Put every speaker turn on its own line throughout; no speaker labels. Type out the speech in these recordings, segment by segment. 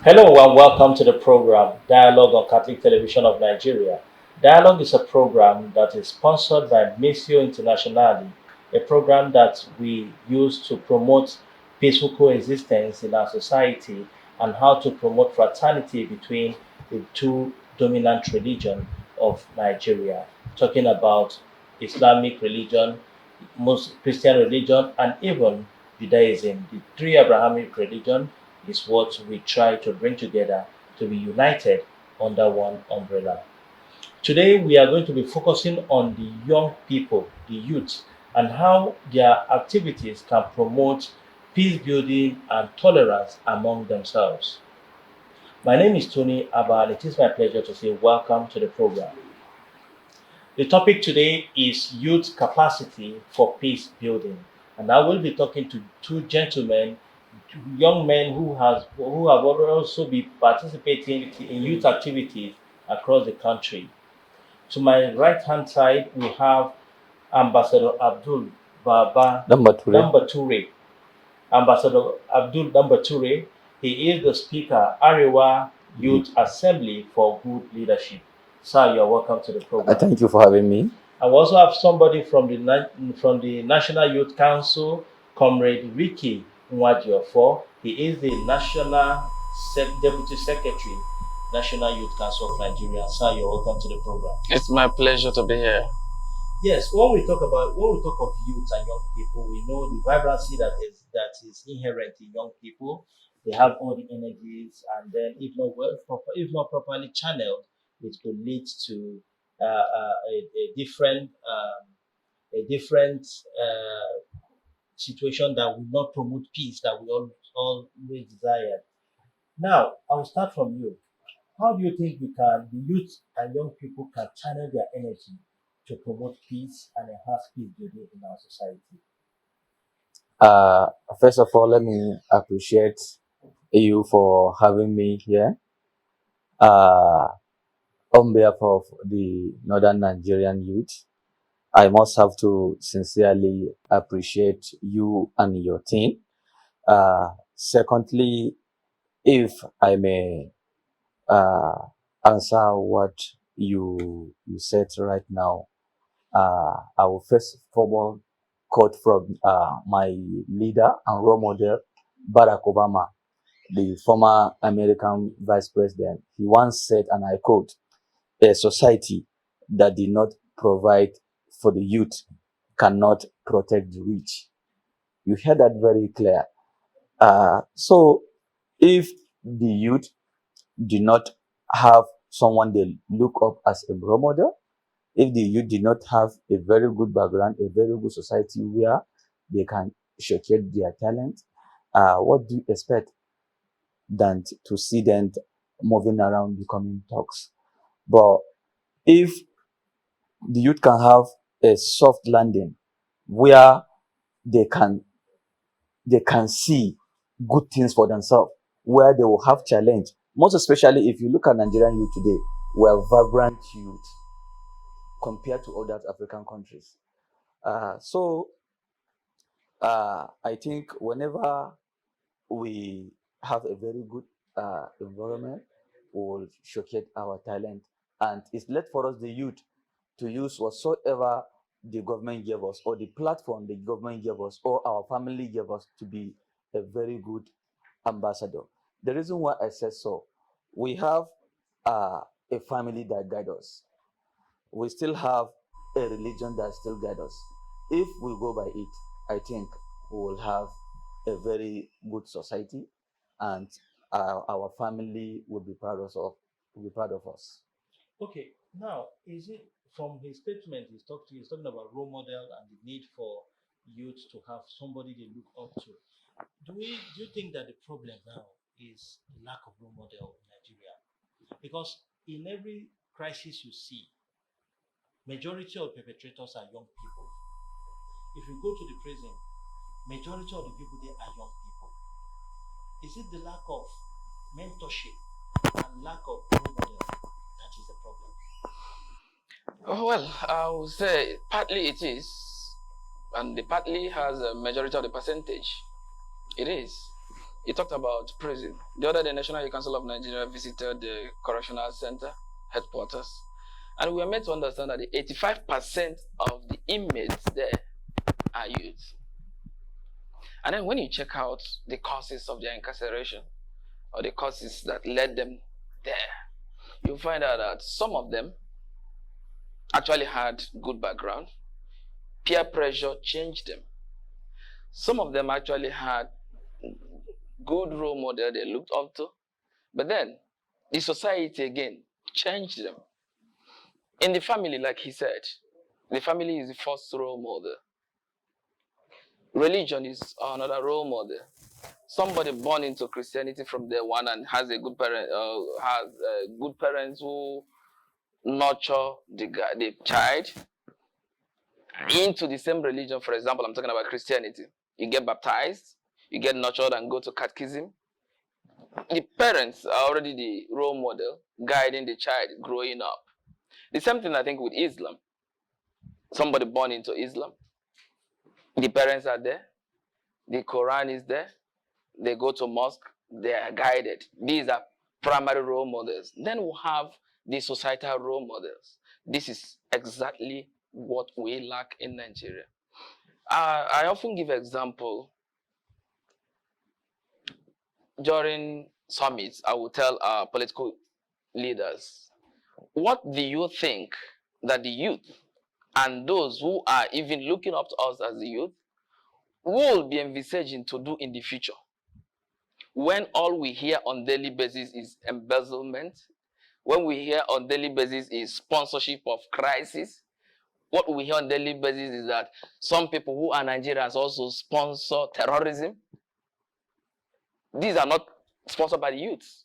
Hello and welcome to the program Dialogue on Catholic Television of Nigeria. Dialogue is a program that is sponsored by Missio Internationale, a program that we use to promote peaceful coexistence in our society and how to promote fraternity between the two dominant religions of Nigeria, talking about Islamic religion, most Christian religion, and even Judaism. The three Abrahamic religion is what we try to bring together to be united under one umbrella. Today, we are going to be focusing on the young people, the youth, and how their activities can promote peace building and tolerance among themselves. My name is Tony Abba, and it is my pleasure to say welcome to the program. The topic today is youth capacity for peace building, and I will be talking to two gentlemen, two young men who have also been participating in youth activities across the country. To my right hand side, we have Ambassador Abdul Baba
Number three.
Dambature. Ambassador Abdul Dambature, he is the speaker, Arewa Youth Assembly for Good Leadership. Sir, you're welcome to the program.
Thank you for having me.
I will also have somebody from the National Youth Council, Comrade Ricky Nwadiofor. He is the National Deputy Secretary, National Youth Council of Nigeria. Sir, you're welcome to the program.
It's my pleasure to be here.
Yes, when we talk of youth and young people, we know the vibrancy that is inherent in young people. They have all the energies, and then if not properly channeled, it could lead to a different situation that will not promote peace that we all always desire. Now, I will start from you. How do you think the youth and young people can channel their energy to promote peace and enhance peace building in our society?
Uh, First of all, let me appreciate you for having me here. Uh, on behalf of the Northern Nigerian youth, I must have to sincerely appreciate you and your team. Secondly, if I may uh, answer what you said right now, I will first of all quote from my leader and role model, Barack Obama, the former American vice president. He once said, and I quote, a society that did not provide for the youth cannot protect the rich. You heard that very clear. So if the youth do not have someone they look up as a role model, if the youth did not have a very good background, a very good society where they can showcase their talent, what do you expect than to see them moving around becoming talks? But if the youth can have a soft landing where they can they can see good things for themselves, where they will have challenge. Most especially if you look at Nigerian youth today, we are vibrant youth compared to other African countries. So I think whenever we have a very good environment, we will showcase our talent. And it's left for us, the youth, to use whatsoever the government gave us, or the platform the government gave us, or our family gave us to be a very good ambassador. The reason why I said so, we have uh, a family that guides us. We still have a religion that still guides us. If we go by it, I think we will have a very good society, and our family will be proud of us.
Okay, now is it from his statement he's talking about role model and the need for youth to have somebody they look up to. Do you think that the problem now is the lack of role model in Nigeria? Because in every crisis you see, majority of perpetrators are young people. If you go to the prison, majority of the people there are young people. Is it the lack of mentorship and lack of role model that is the problem?
Oh, well, I would say partly it is, and the partly has a majority of the percentage. It is. You talked about prison. The other day, National Youth Council of Nigeria visited the Correctional Center headquarters, and we were made to understand that the 85% of the inmates there are youth. And then when you check out the causes of their incarceration, or the causes that led them there, you'll find out that some of them actually had good background. Peer pressure changed them. Some of them actually had good role model they looked up to, but then the society again changed them. In the family, like he said, the family is the first role model. Religion is another role model. Somebody born into Christianity from day one and has a good parent, has good parents who nurture the child into the same religion. For example, I'm talking about Christianity. You get baptized, you get nurtured and go to catechism. The parents are already the role model guiding the child growing up. The same thing I think with Islam. Somebody born into Islam, the parents are there, the Quran is there, they go to mosque, they are guided. These are primary role models. Then we have the societal role models. This is exactly what we lack in Nigeria. I often give example during summits. I will tell our political leaders, what do you think that the youth and those who are even looking up to us as the youth will be envisaging to do in the future, when all we hear on daily basis is embezzlement, when we hear on daily basis is sponsorship of crisis, what we hear on daily basis is that some people who are Nigerians also sponsor terrorism. These are not sponsored by the youths.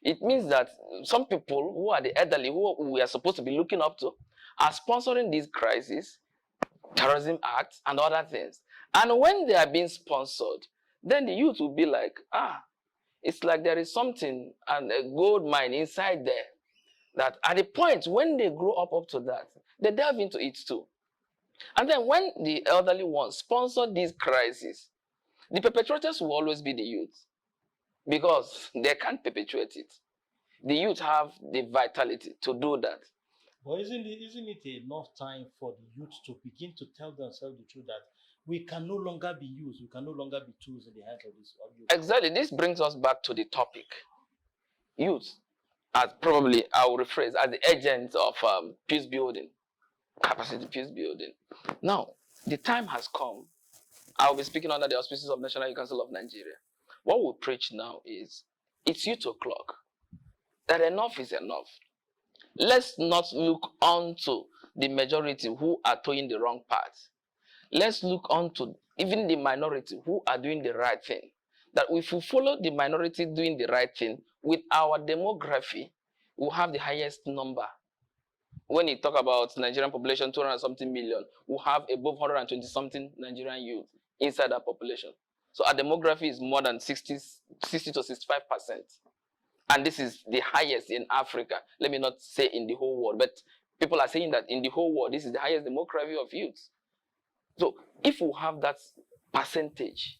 It means that some people who are the elderly, who we are supposed to be looking up to, are sponsoring these crises, terrorism acts, and other things. And when they are being sponsored, then the youth will be like, it's like there is something and a gold mine inside there, that at the point when they grow up to that, they delve into it too. And then when the elderly ones sponsor these crises, the perpetrators will always be the youth, because they can't perpetuate it. The youth have the vitality to do that.
But isn't it enough time for the youth to begin to tell themselves the truth that we can no longer be used, we can no longer be tools in the hands of this youth?
Exactly. This brings us back to the topic. Youth, as probably I will rephrase, as the agents of peace building, capacity peace building. Now, the time has come. I'll be speaking under the auspices of National Youth Council of Nigeria. What we preach now is, it's youth o'clock. That enough is enough. Let's not look onto the majority who are towing the wrong path. Let's look onto even the minority who are doing the right thing. That if we follow the minority doing the right thing, with our demography, we'll have the highest number. When you talk about Nigerian population, 200 something million, we'll have above 120 something Nigerian youth inside that population. So our demography is more than 60 to 65%. And this is the highest in Africa. Let me not say in the whole world, but people are saying that in the whole world, this is the highest demography of youth. So if we have that percentage,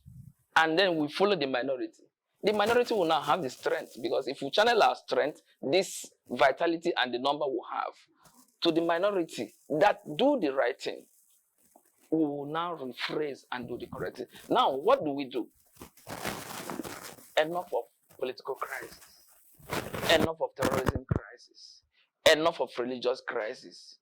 and then we follow the minority will now have the strength, because if we channel our strength, this vitality and the number we have to the minority that do the right thing, we will now rephrase and do the correct thing. Now, what do we do? Enough of political crisis. Enough of terrorism crisis. Enough of religious crisis.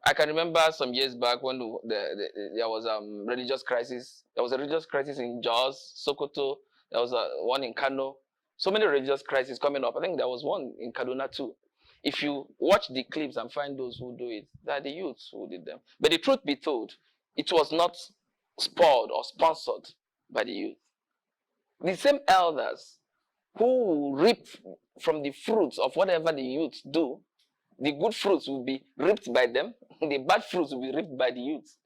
I can remember some years back when there was a religious crisis. There was a religious crisis in Jos, Sokoto. There was one in Kano. So many religious crises coming up. I think there was one in Kaduna too. If you watch the clips and find those who do it, they're the youths who did them. But the truth be told, it was not spoiled or sponsored by the youth. The same elders who reap from the fruits of whatever the youth do, the good fruits will be reaped by them, the bad fruits will be reaped by the youth.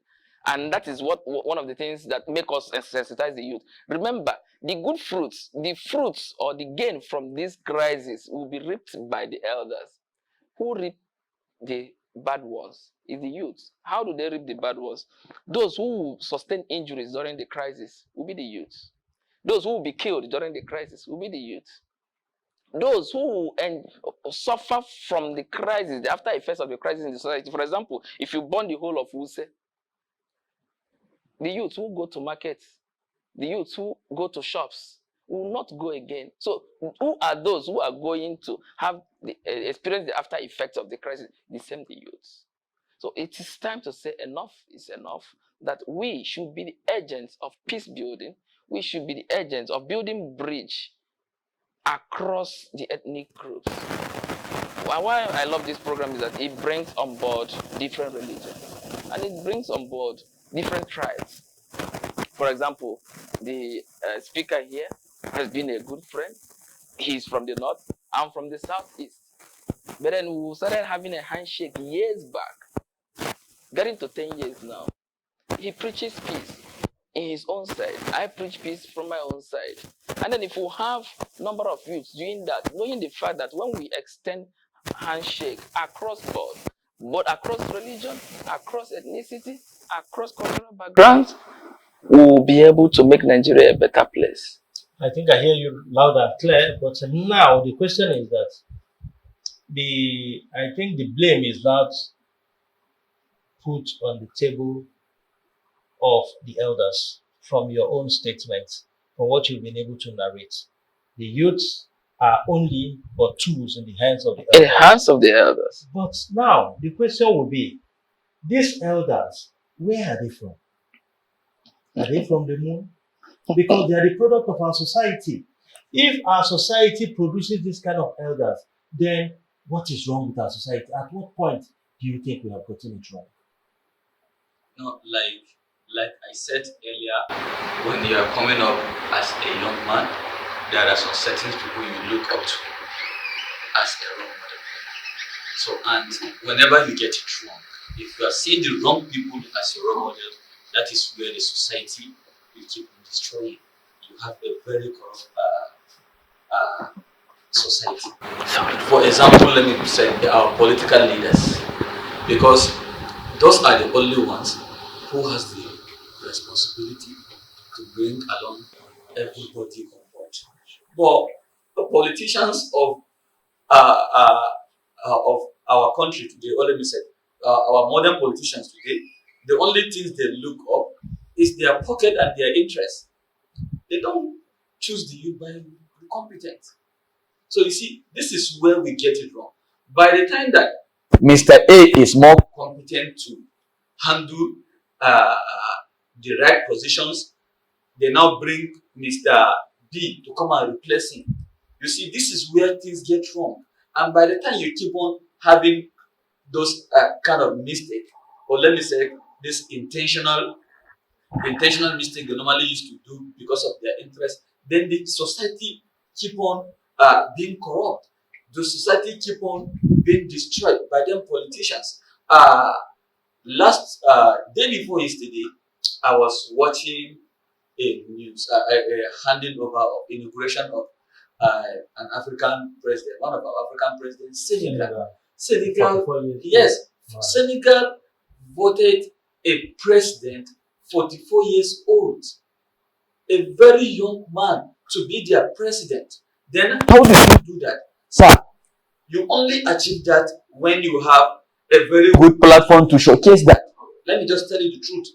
And that is one of the things that make us sensitize the youth. Remember, the good fruits, the fruits or the gain from this crisis will be reaped by the elders. Who reap the bad ones is the youth. How do they reap the bad ones? Those who sustain injuries during the crisis will be the youth. Those who will be killed during the crisis will be the youth. Those who suffer from the crisis, the after effects of the crisis in the society. For example, if you burn the whole of Wuse, the youth who go to markets, the youth who go to shops will not go again. So who are those who are going to have the experience the after effects of the crisis? The same the youths. So it is time to say enough is enough, that we should be the agents of peace building. We should be the agents of building bridge across the ethnic groups. Why I love this program is that it brings on board different religions and it brings on board different tribes. For example, the speaker here has been a good friend. He's from the north, I'm from the southeast. But then we started having a handshake years back, getting to 10 years now. He preaches peace in his own side. I preach peace from my own side. And then if we have number of youths doing that, knowing the fact that when we extend handshake across board, but across religion, across ethnicity, across cultural backgrounds, we will be able to make Nigeria a better place.
I think I hear you loud and clear, but now the question is that I think the blame is not put on the table of the elders from your own statements, from what you've been able to narrate. The youths are only but tools in the hands of the elders.
In the hands of the elders.
But now the question will be, these elders, where are they from? Are they from the moon? Because they are the product of our society. If our society produces this kind of elders, then what is wrong with our society? At what point do you think we have gotten it wrong?
No, like I said earlier, when you are coming up as a young man, there are some certain people you look up to as a role model. So, and whenever you get it wrong, if you are seeing the wrong people as your role model, that is where the society will keep on destroying. You have a very corrupt society. For example, let me say our political leaders, because those are the only ones who has the responsibility to bring along everybody on board. But the politicians of our country today, or let me say, our modern politicians today, the only things they look up is their pocket and their interest. They don't choose the youth by competent. So you see, this is where we get it wrong. By the time that Mr. A is more competent to handle the right positions, they now bring Mr. B to come and replace him. You see, this is where things get wrong. And by the time you keep on having those kind of mistake, or let me say this intentional mistake they normally used to do because of their interest, then the society keep on being corrupt. The society keep on being destroyed by them politicians. Last day before yesterday, I was watching a news, a handing over of inauguration of an African president, one of our African presidents, Senegal. Yes, wow. Senegal voted a president 44 years old, a very young man to be their president. Then how do you do that? Sir, you only achieve that when you have a very good platform to showcase that. Let me just tell you the truth.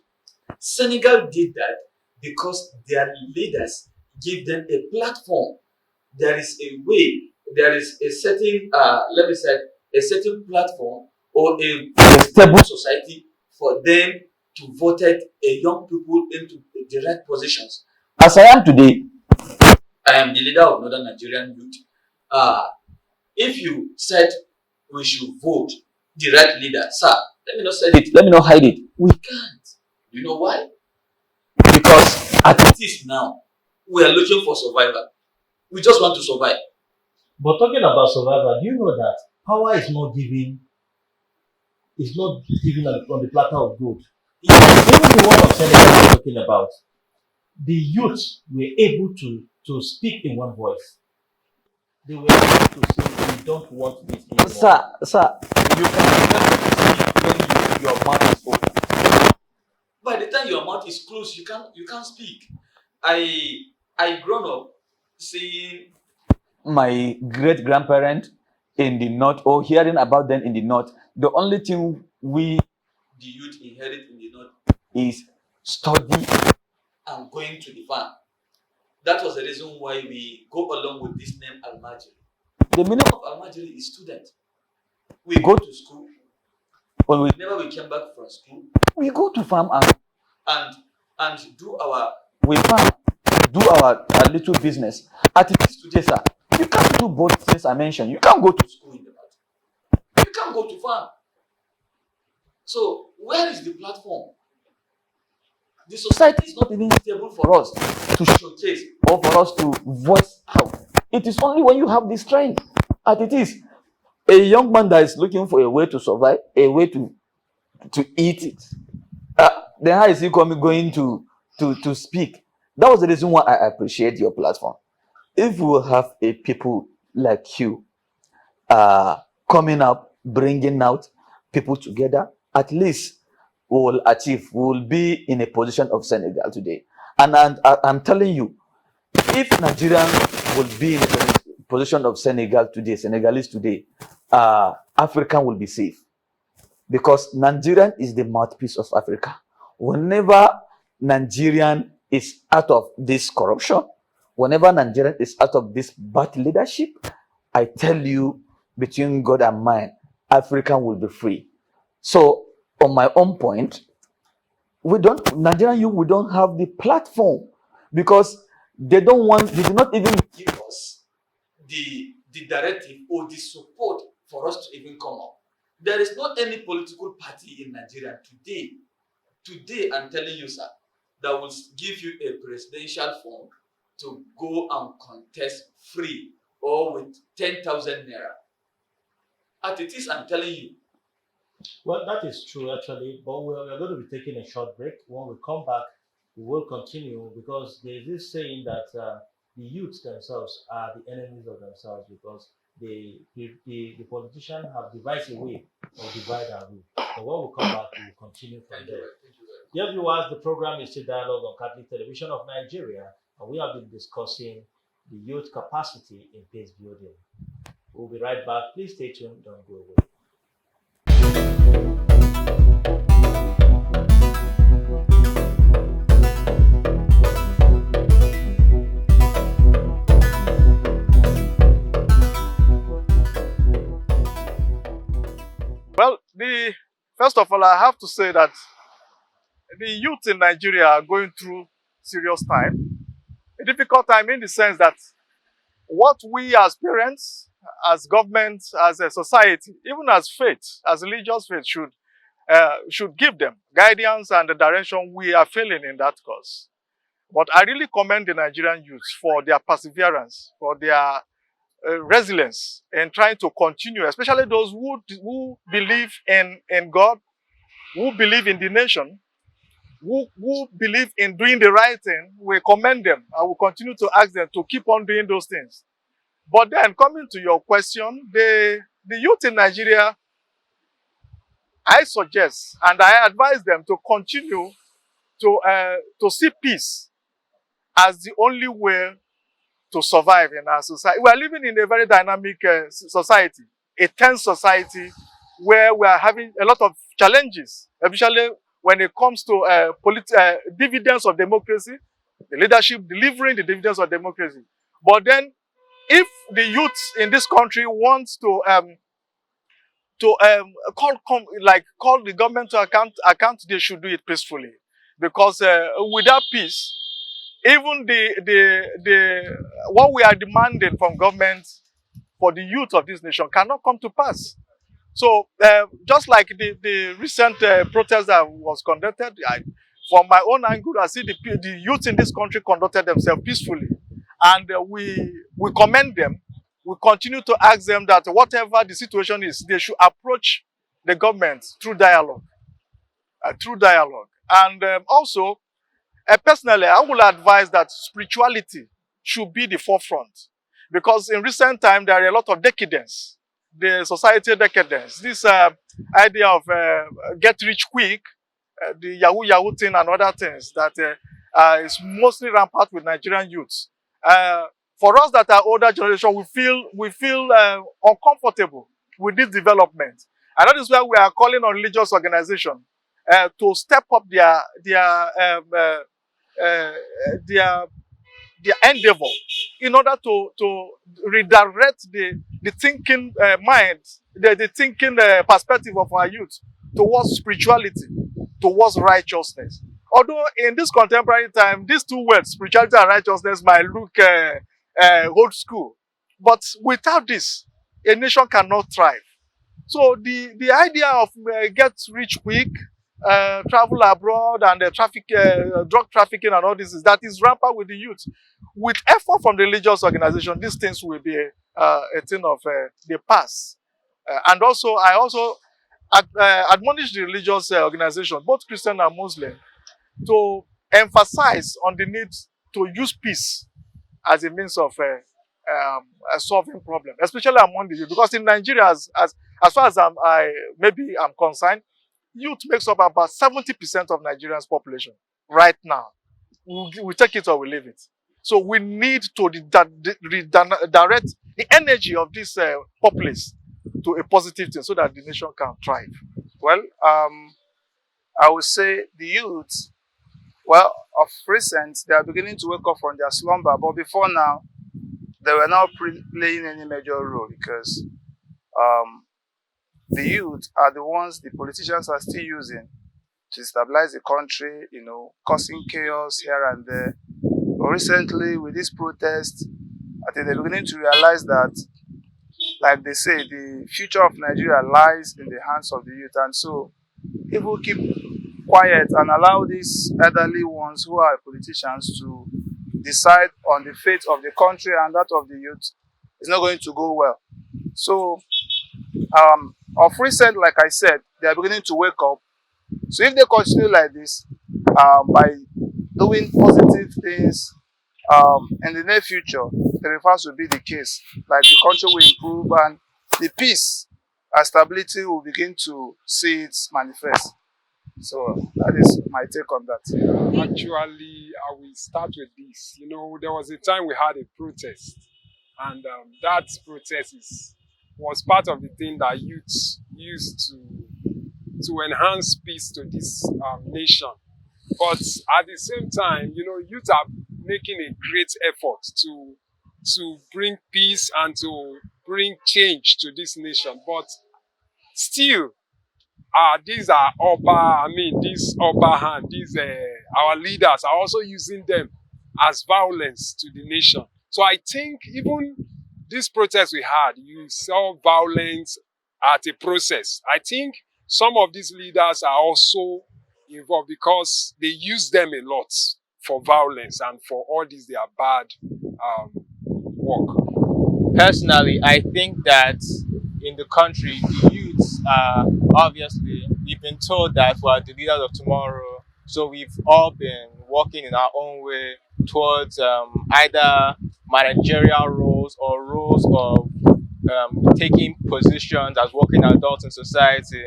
Senegal did that because their leaders give them a platform. There is a way, there is a certain, let me say, a certain platform or a stable society for them to vote a young people into the right positions. As I am today, I am the leader of Northern Nigerian Youth. If you said we should vote the right leader, sir, let me not say it, let me not hide it. We can't. You know why? Because at least now, we are looking for survival. We just want to survive.
But talking about survival, do you know that power is not given on the platter of gold? Yes. Even the one of Senegal we're talking about, the youth were able to speak in one voice. They were able to say, we don't want this anymore.
Sir, you can speak when your mouth is open. By the time your mouth is closed, you can't speak. I I grown up seeing my great grandparent in the north or hearing about them in the north. The only thing we, the youth, inherit in the north is study and going to the farm. That was the reason why we go along with this name Almajiri. The meaning of Almajiri is student. We go to school. Whenever we came back from school, we go to farm and do our farm, do our little business. At it is today, sir. You can't do both things I mentioned. You can't go to school in the north. You can't go to farm. So where is the platform? The society is not even stable for us to showcase or for us to voice out. It is only when you have the strength. As it is, a young man that is looking for a way to survive, a way to eat it. Then how is he going to speak? That was the reason why I appreciate your platform. If we will have a people like you coming up, bringing out people together, at least we will achieve, we will be in a position of Senegal today. And I'm telling you, if Nigerian will be in a position of Senegal today, Senegalese today, African will be safe. Because Nigerian is the mouthpiece of Africa. Whenever Nigerian is out of this corruption, whenever Nigerian is out of this bad leadership, I tell you, between God and man, Africa will be free. So, on my own point, Nigerian youth, we don't have the platform because they do not even give us the directive or the support for us to even come up. There is not any political party in Nigeria today I'm telling you, sir, that will give you a presidential form to go and contest free or with 10,000 naira. As it is, I'm telling you.
Well, that is true actually, but we're going to be taking a short break. When we come back, we will continue because there is this saying that the youths themselves are the enemies of themselves because the politicians have devised a way of divide and rule. But when we come back, we will continue from there. Dear viewers, the program is still Dialogue on Catholic Television of Nigeria, and we have been discussing the youth capacity in peace building. We'll be right back. Please stay tuned. Don't go away.
Well, first of all, I have to say that the youth in Nigeria are going through serious time. A difficult time in the sense that what we as parents, as government, as a society, even as faith, as religious faith, should give them guidance and the direction. We are failing in that cause. But I really commend the Nigerian youth for their perseverance, for their resilience in trying to continue, especially those who believe in God, who believe in the nation, who believe in doing the right thing. We commend them. I will continue to ask them to keep on doing those things. But then, coming to your question, the youth in Nigeria, I suggest and I advise them to continue to see peace as the only way to survive in our society. We are living in a very dynamic society, a tense society where we are having a lot of challenges, especially when it comes to dividends of democracy, the leadership delivering the dividends of democracy. But then, if the youth in this country wants to call the government to account, they should do it peacefully, because without peace, even what we are demanding from government for the youth of this nation cannot come to pass. So just like the recent protest that was conducted, from my own angle, I see the youth in this country conducted themselves peacefully, and we commend them. We continue to ask them that whatever the situation is, they should approach the government through dialogue. And also, personally, I will advise that spirituality should be the forefront, because in recent time there are a lot of decadence, the society decadence. This idea of get rich quick, the Yahoo thing and other things that is mostly rampant with Nigerian youths. For us that are older generation, we feel uncomfortable with this development, and that is why we are calling on religious organizations to step up their endeavor in order to redirect the thinking mind, the thinking perspective of our youth towards spirituality, towards righteousness. Although in this contemporary time, these two words, spirituality and righteousness, might look old school, but without this, a nation cannot thrive. So the idea of get rich quick, travel abroad, and drug trafficking and all this is rampant with the youth. With effort from the religious organization, these things will be a thing of the past. And also, I also admonish the religious organization, both Christian and Muslim, to emphasize on the need to use peace as a means of solving problem, especially among the youth. Because in Nigeria, as far as I'm concerned, youth makes up about 70% of Nigerians' population right now. We take it or we leave it. So we need to redirect the energy of this populace to a positive thing so that the nation can thrive.
Well, I would say the youth, well, of recent, they are beginning to wake up from their slumber. But before now, they were not playing any major role because the youth are the ones the politicians are still using to stabilize the country, causing chaos here and there. But recently, with this protest, I think they're beginning to realize that, like they say, the future of Nigeria lies in the hands of the youth. And so, if we keep quiet and allow these elderly ones who are politicians to decide on the fate of the country and that of the youth, it's not going to go well. So, of recent, like I said, they are beginning to wake up. So if they continue like this, by doing positive things in the near future, the reverse will be the case. Like the country will improve and the peace and stability will begin to see it manifest. So that is my take on that.
Actually, I will start with this. There was a time we had a protest, and that protest was part of the thing that youths used to enhance peace to this nation. But at the same time, youth are making a great effort to bring peace and to bring change to this nation. But still, these are these our leaders are also using them as violence to the nation. So I think even this protest we had, you saw violence at a process. I think some of these leaders are also involved because they use them a lot for violence and for all these their bad work.
Personally, I think that in the country, the youths are obviously, we've been told that we are the leaders of tomorrow. So we've all been working in our own way towards either managerial roles or roles of taking positions as working adults in society.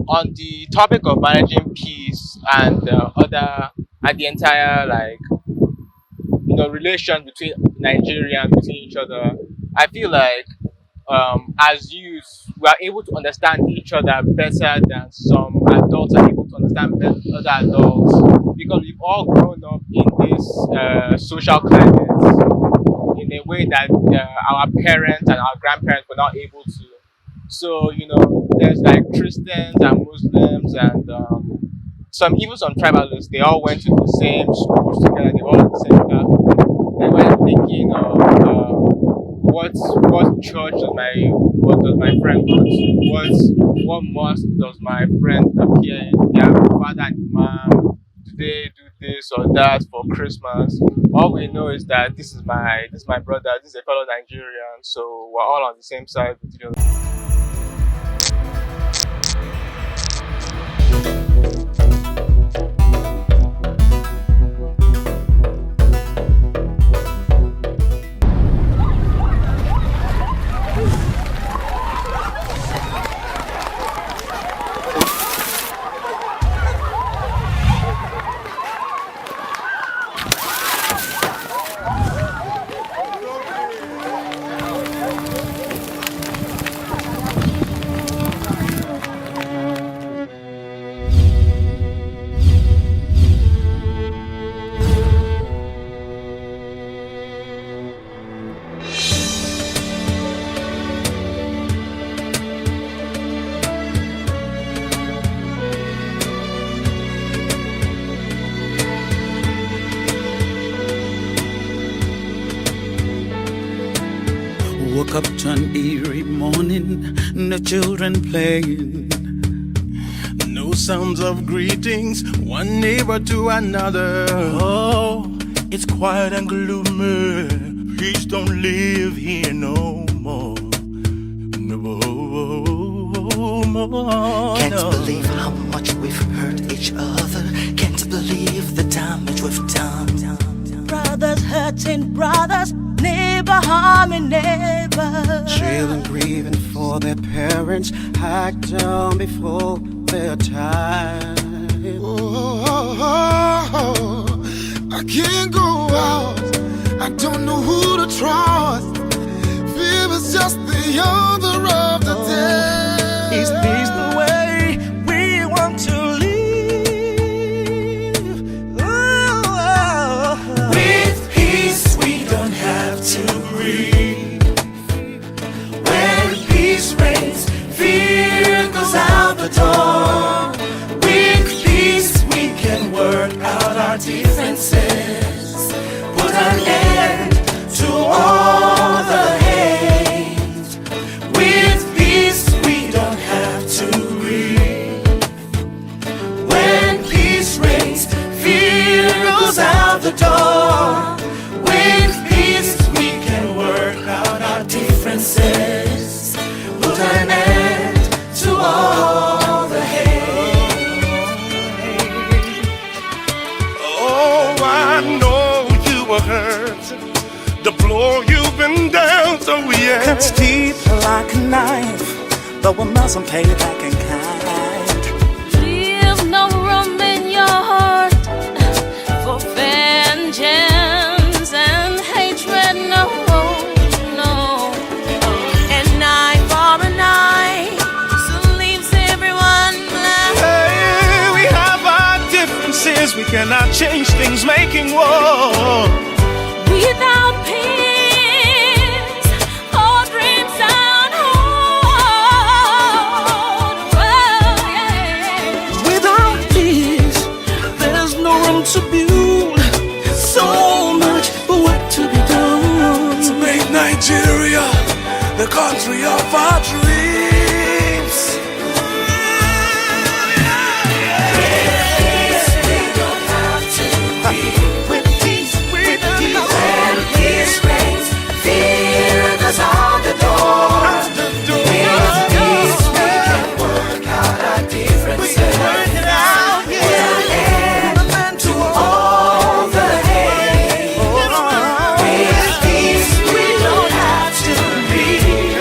On the topic of managing peace and the entire relations between Nigerians, between each other, I feel like as youth, we are able to understand each other better than some adults are able to understand other adults, because we've all grown up in this social climate in a way that our parents and our grandparents were not able to. So, there's like Christians and Muslims and even some tribalists, they all went to the same schools together, they all had the same classroom. They were thinking of what church does my friend go to? What mosque does my friend appear in? Their father and imam, do they do this or that for Christmas? All we know is that this is my brother, this is a fellow Nigerian, so we're all on the same side with each other.
Woke up to an eerie morning, the children playing. No sounds of greetings, one neighbor to another. Oh, it's quiet and gloomy. Please don't live here no more. No more.
Can't believe how much we've hurt each other. Can't believe the damage we've done.
Brothers hurting brothers, neighbor harming neighbor.
Children grieving for their parents, hacked down before their time.
Oh, I can't go out. I don't know who to trust. Fever's just the other of the day.
Is this the way we want to live? Oh.
With peace we don't have to grieve. When peace reigns, fear goes out the door. With peace we can work out our differences. Put an end to all the hate. With peace we don't have to grieve. When peace reigns, fear goes out the door. With peace we can work out our differences. Put an end to all the hate.
Oh, I know you were hurt. The blow you've been down, so yeah.
Cuts deep like a knife, but we mustn't pay it back in kind.
Leave no room in your heart for vengeance and hatred, no, no. An eye for an eye, so leaves everyone blind.
Hey, we have our differences. We cannot change things making war.
Without peace, all dreams sound hard. Well, yeah.
Without peace, there's no room to build. So much work to be done
To make Nigeria the country of our dreams.
With peace, with peace. When peace reigns, fear goes out the door. With peace we can work out our differences. Put an end to all the hate. With peace we don't have to grieve.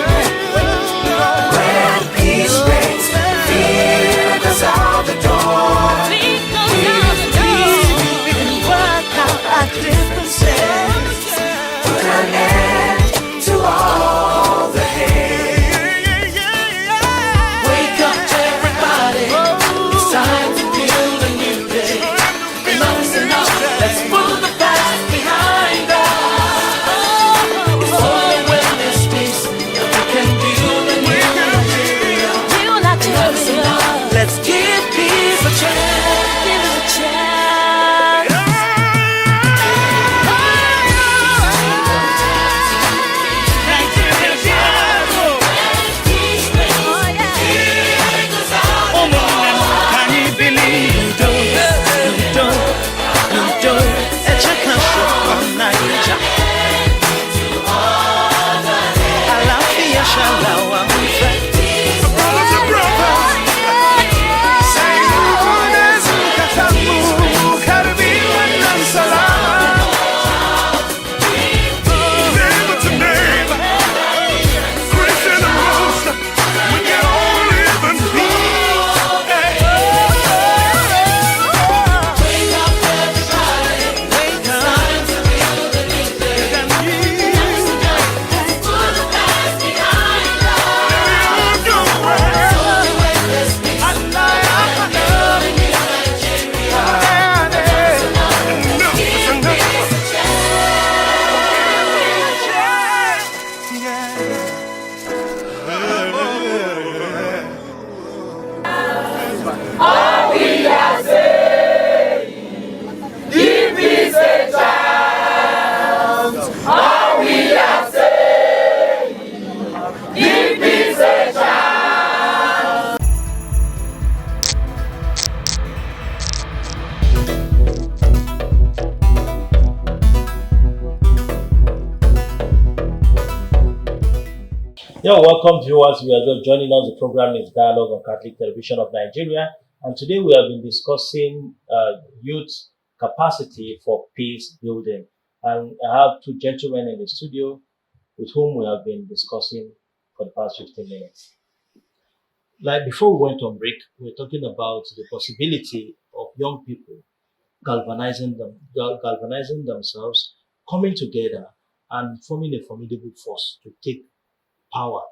Yeah, welcome viewers. We are just joining us. The program is Dialogue on Catholic Television of Nigeria, and today we have been discussing youth capacity for peace building. And I have two gentlemen in the studio with whom we have been discussing for the past 15 minutes. Like before we went on break, we were talking about the possibility of young people galvanizing themselves, coming together, and forming a formidable force to take power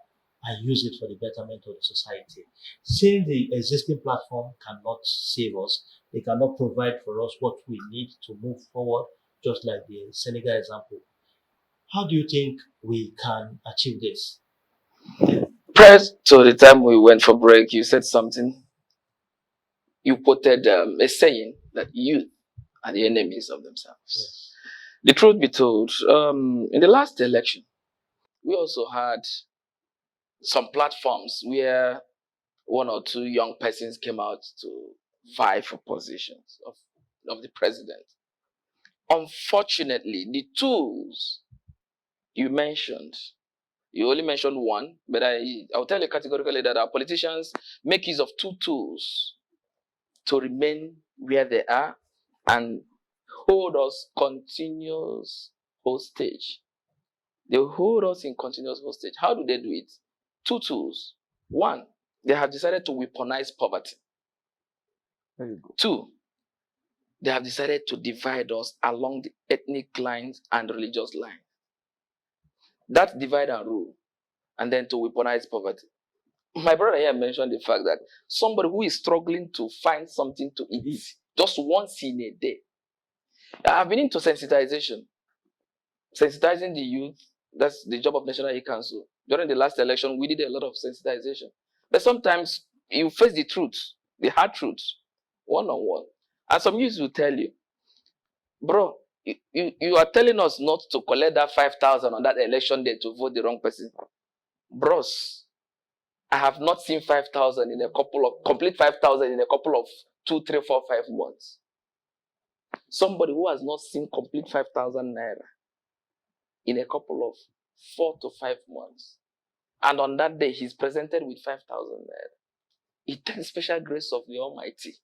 and use it for the betterment of the society. Since the existing platform cannot save us, they cannot provide for us what we need to move forward, just like the Senegal example. How do you think we can achieve this?
Prior to the time we went for break, you said something. You quoted a saying that youth are the enemies of themselves.
Yes.
The truth be told, in the last election, we also had some platforms where one or two young persons came out to vie for positions of the president. Unfortunately, the tools you mentioned, you only mentioned one, but I'll tell you categorically that our politicians make use of two tools to remain where they are and hold us continuous hostage. They hold us in continuous hostage. How do they do it? Two tools. One, they have decided to weaponize poverty.
There you go.
Two, they have decided to divide us along the ethnic lines and religious lines. That's divide and rule. And then to weaponize poverty. My brother here mentioned the fact that somebody who is struggling to find something to eat just once in a day. I've been into sensitization. Sensitizing the youth, that's the job of National Youth Council. During the last election, we did a lot of sensitization. But sometimes you face the truth, the hard truth, one-on-one. And some youths will tell you, bro, you are telling us not to collect that 5,000 on that election day to vote the wrong person. Bros, I have not seen 5,000 in a couple of, complete 5,000 in a couple of 2, 3, 4, 5 months. Somebody who has not seen complete 5,000 naira in a couple of 4 to 5 months. And on that day, he's presented with 5,000 naira. It takes special grace of the Almighty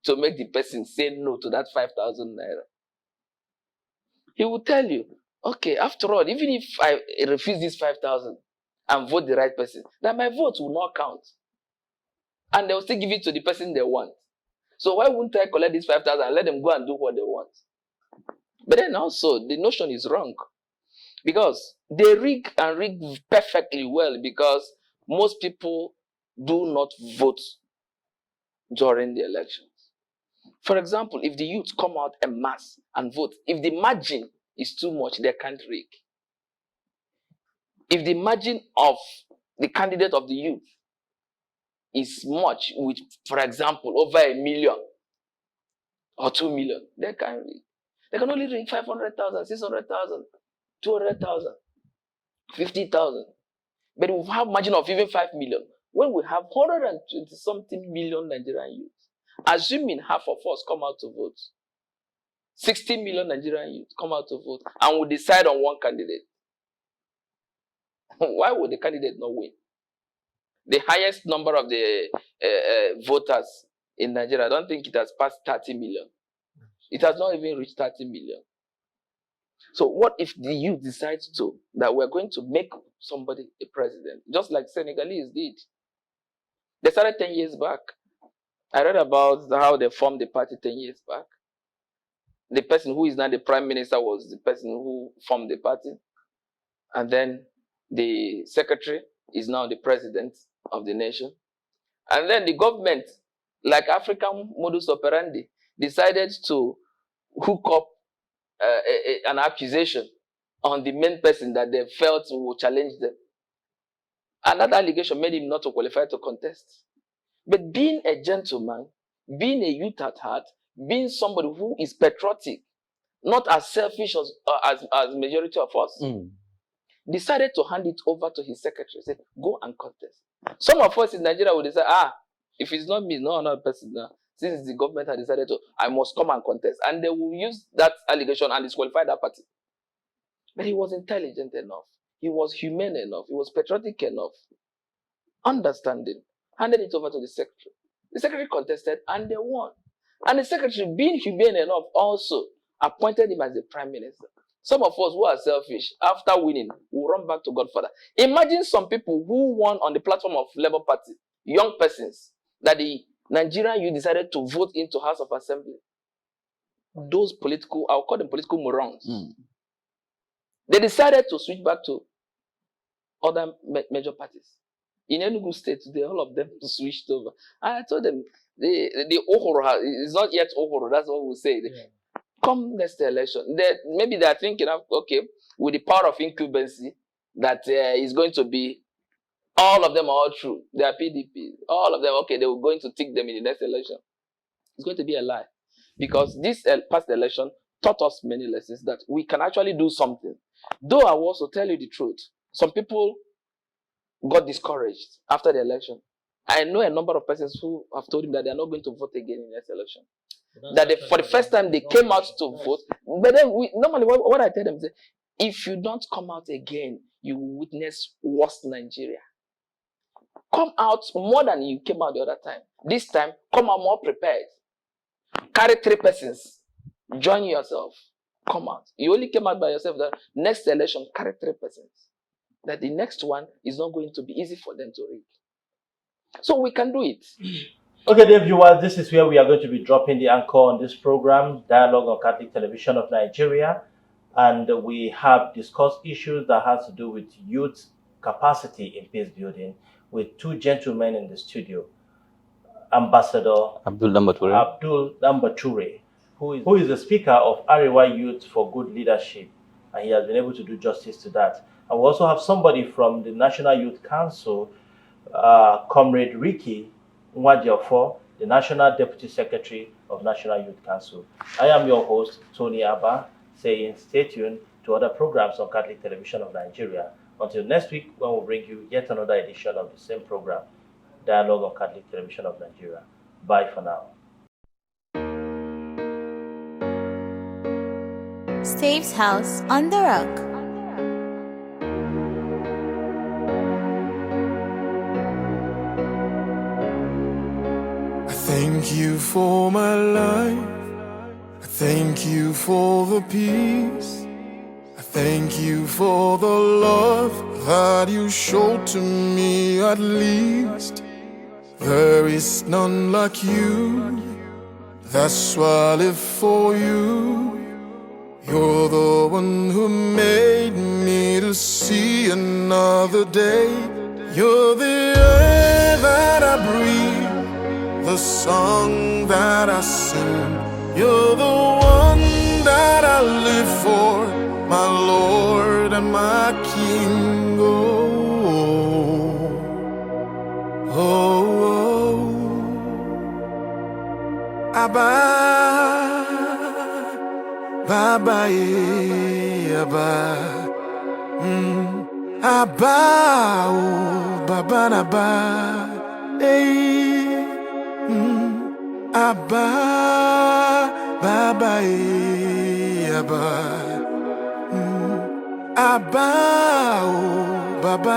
to make the person say no to that 5,000 naira. He will tell you, okay, after all, even if I refuse this 5,000 and vote the right person, then my vote will not count. And they'll still give it to the person they want. So why wouldn't I collect this 5,000 and let them go and do what they want? But then also, the notion is wrong. Because they rig and rig perfectly well because most people do not vote during the elections. For example, if the youth come out en masse and vote, if the margin is too much, they can't rig. If the margin of the candidate of the youth is much, with, for example, over 1 million or 2 million, they can't rig. They can only rig 500,000, 600,000, 200,000, 50,000. But we have margin of even 5 million. When we have 120 something million Nigerian youth, assuming half of us come out to vote, 60 million Nigerian youth come out to vote, and we decide on one candidate. Why would the candidate not win? The highest number of the voters in Nigeria, I don't think it has passed 30 million. It has not even reached 30 million. So what if the youth decides that we're going to make somebody a president, just like Senegalese did? They started 10 years back. I read about how they formed the party 10 years back. The person who is now the prime minister was the person who formed the party. And then the secretary is now the president of the nation. And then the government, like African modus operandi, decided to hook up an accusation on the main person that they felt would challenge them. And that allegation made him not to qualify to contest. But being a gentleman, being a youth at heart, being somebody who is patriotic, not as selfish as majority of us, decided to hand it over to his secretary. Said, go and contest. Some of us in Nigeria would say, if it's not me, no another person now. Since the government has decided to, I must come and contest. And they will use that allegation and disqualify that party. But he was intelligent enough. He was humane enough. He was patriotic enough, understanding. Handed it over to the secretary. The secretary contested and they won. And the secretary, being humane enough, also appointed him as the prime minister. Some of us who are selfish, after winning, will run back to Godfather. Imagine some people who won on the platform of Labour Party, young persons, that the Nigerian youth decided to vote into House of Assembly. Those political, I'll call them political morons. They decided to switch back to other major parties. In Enugu State, all of them switched over. And I told them, the Ohoro is not yet Ohoro, that's what we'll say. Yeah. Come next election, maybe they're thinking of, okay, with the power of incumbency, that is going to be, all of them are all true. They are PDP. All of them, okay, they were going to take them in the next election. It's going to be a lie. Because this past election taught us many lessons that we can actually do something. Though I will also tell you the truth, some people got discouraged after the election. I know a number of persons who have told him that they are not going to vote again in the next election. That for the first time they came out to vote. But then normally what I tell them is, if you don't come out again, you will witness worse Nigeria. Come out more than you came out the other time. This time, come out more prepared. Carry 3 persons. Join yourself. Come out. You only came out by yourself. The next election, carry 3 persons. That the next one is not going to be easy for them to read. So we can do it.
Okay, dear viewers, this is where we are going to be dropping the anchor on this program, Dialogue on Catholic Television of Nigeria. And we have discussed issues that has to do with youth capacity in peace building with 2 gentlemen in the studio. Ambassador Abdul Dambature, who is the speaker of Arewa Youth for Good Leadership, and he has been able to do justice to that. And we also have somebody from the National Youth Council, Comrade Ricky Nwajiofo, the National Deputy Secretary of National Youth Council. I am your host, Tony Abba, saying stay tuned to other programs on Catholic Television of Nigeria. Until next week, when we'll bring you yet another edition of the same program, Dialogue on Catholic Television of Nigeria. Bye for now.
Steve's House on the Rock.
Thank you for my life. I thank you for the peace. I thank you for the love that you showed to me at least. There is none like you. That's why I live for you. You're the one who made me to see another day. You're the air that I breathe, the song that I sing. You're the one that I live for, my Lord and my King. Oh, oh, oh. Abba, Baba, Abba, Abba, oh, Baba, Abba, hey. Abba, Baba, Abba, Abba, oh, Baba,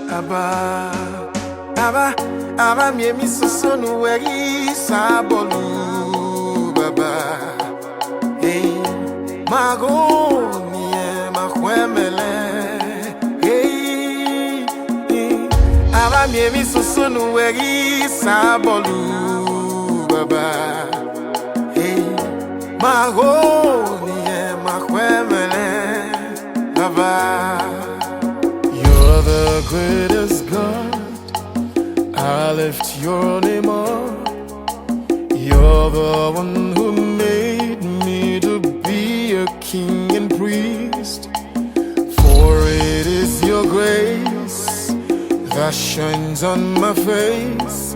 Abba, Abba, Abba, miemi sosonu wegi sabolu, Baba, hey, mago nie makwemele, hey, Abba, miemi sosonu wegi sabolu. Baba, hey, Mahoni, Mahwemele, Baba. You're the greatest God. I lift your name up. You're the one who made me to be a king and priest. For it is your grace that shines on my face.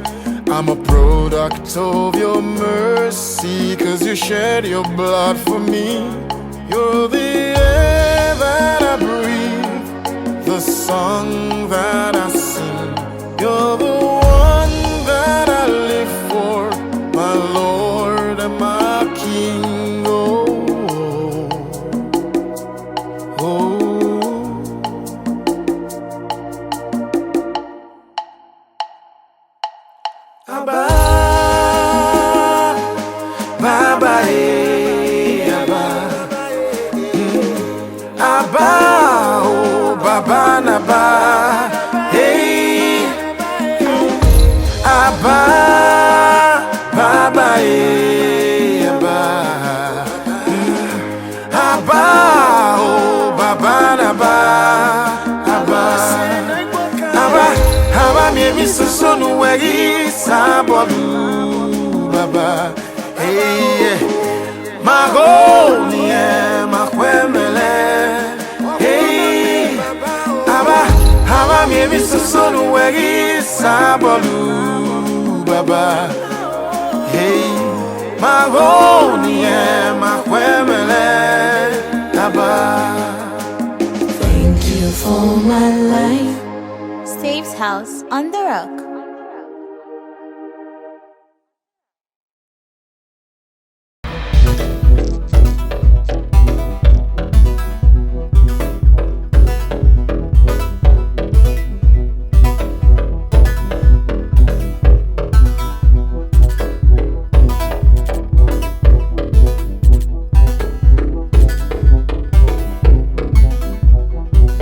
I'm a product of your mercy, 'cause you shed your blood for me. You're the air that I breathe, the song that I sing. You're the one that I live for, my Lord and my King. Oh, oh, sabolu baba hey magoni makwemele hey aba mi sosonu wegi sabolu baba hey magoni makwemele aba.
Thank you for my life. Steve's House on the Rock.